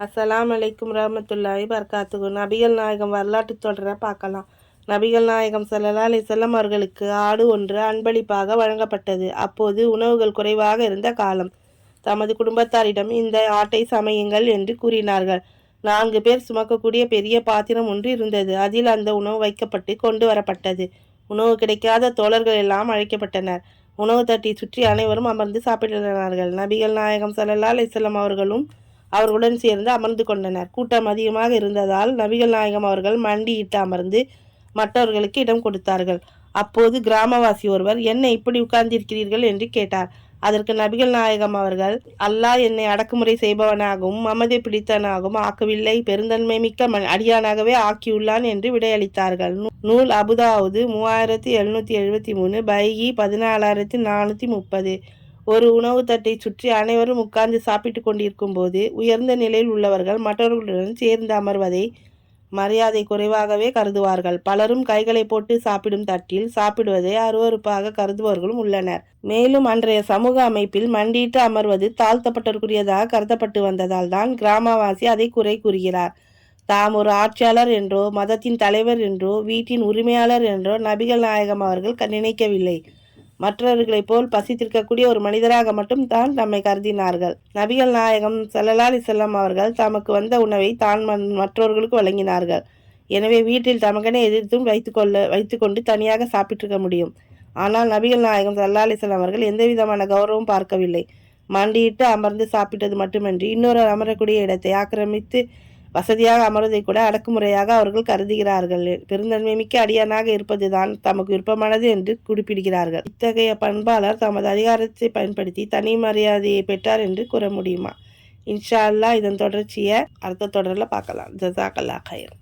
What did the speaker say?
அஸ்ஸலாமு அலைக்கும் ரஹ்மத்துல்லாஹி வபரகாத்துஹு. நபிகள் நாயகம் வரலாற்று தொடரை பார்க்கலாம். நபிகள் நாயகம் ஸல்லல்லாஹு அலைஹி வஸல்லம் அவர்களுக்கு ஆடு ஒன்று அன்பளிப்பாக வழங்கப்பட்டது. அப்போது உணவுகள் குறைவாக இருந்த காலம். தமது குடும்பத்தாரிடம் இந்த ஆட்டை சமையுங்கள் என்று கூறினார்கள். 4 பேர் சுமக்கக்கூடிய பெரிய பாத்திரம் ஒன்று இருந்தது. அதில் அந்த உணவு வைக்கப்பட்டு கொண்டு வரப்பட்டது. உணவு கிடைக்காத தோழர்கள் எல்லாம் அழைக்கப்பட்டனர். உணவு தட்டி சுற்றி அனைவரும் அமர்ந்து சாப்பிட்டனர். நபிகள் நாயகம் ஸல்லல்லாஹு அலைஹி வஸல்லம் அவர்களும் அவர்களுடன் சேர்ந்து அமர்ந்து கொண்டனர். கூட்டம் அதிகமாக இருந்ததால் நபிகள் நாயகம் அவர்கள் மண்டியிட்டு அமர்ந்து மற்றவர்களுக்கு இடம் கொடுத்தார்கள். அப்போது கிராமவாசி ஒருவர், என்ன இப்படி உட்கார்ந்திருக்கிறீர்கள் என்று கேட்டார். அதற்கு நபிகள் நாயகம் அவர்கள், அல்லாஹ் என்னை அடக்குமுறை செய்பவனாகவும் மமதை பிடித்தவனாகவும் ஆக்கவில்லை, பெருந்தன்மை மிக்க அடியானாகவே ஆக்கியுள்ளான் என்று விடையளித்தார்கள். நூல் அபுதாவுது 3773, பைகி 14430. ஒரு உணவு தட்டை சுற்றி அனைவரும் உட்கார்ந்து சாப்பிட்டு கொண்டிருக்கும் போது உயர்ந்த நிலையில் உள்ளவர்கள் மற்றவர்களுடன் சேர்ந்து அமர்வதை மரியாதை குறைவாகவே கருதுவார்கள். பலரும் கைகளை போட்டு சாப்பிடும் தட்டில் சாப்பிடுவதை அருவருப்பாக கருதுபவர்களும் உள்ளனர். மேலும் அன்றைய சமூக அமைப்பில் மண்டியிட்டு அமர்வது தாழ்த்தப்பட்டவர்களுக்குரியதாக கருதப்பட்டு வந்ததால் தான் கிராமவாசி அதை குறை கூறுகிறார். தாம் ஒரு ஆட்சியாளர் என்றோ மதத்தின் தலைவர் என்றோ வீட்டின் உரிமையாளர் என்றோ நபிகள் நாயகம் அவர்கள் நினைக்கவில்லை. மற்றவர்களைப் போல் பசித்திருக்கக்கூடிய ஒரு மனிதராக மட்டும் தான் தம்மை கருதினார்கள். நபிகள் நாயகம் ஸல்லல்லாஹு அலைஹி வஸல்லம் அவர்கள் தமக்கு வந்த உணவை தான் மற்றவர்களுக்கு வழங்கினார்கள். எனவே வீட்டில் தமக்கென எதிர்த்தும் வைத்துக்கொண்டு தனியாக சாப்பிட்டிருக்க முடியும். ஆனால் நபிகள் நாயகம் ஸல்லல்லாஹு அலைஹி வஸல்லம் அவர்கள் எந்த விதமான கௌரவம் பார்க்கவில்லை. மண்டியிட்டு அமர்ந்து சாப்பிட்டது மட்டுமின்றி இன்னொரு அமரக்கூடிய இடத்தை ஆக்கிரமித்து வசதியாக அமர்வதை கூட அடக்குமுறையாக அவர்கள் கருதுகிறார்கள். பெருந்தன்மை மிக்க அடியானாக இருப்பதுதான் தமக்கு விருப்பமானது என்று குறிப்பிடுகிறார்கள். இத்தகைய பண்பாளர் தமது அதிகாரத்தை பயன்படுத்தி தனி மரியாதையை பெற்றார் என்று கூற முடியுமா? இன்ஷா அல்லாஹ் இதன் தொடர்ச்சியை அடுத்த தொடரில் பார்க்கலாம். ஜஸாக்கல்லாஹ் கைர்.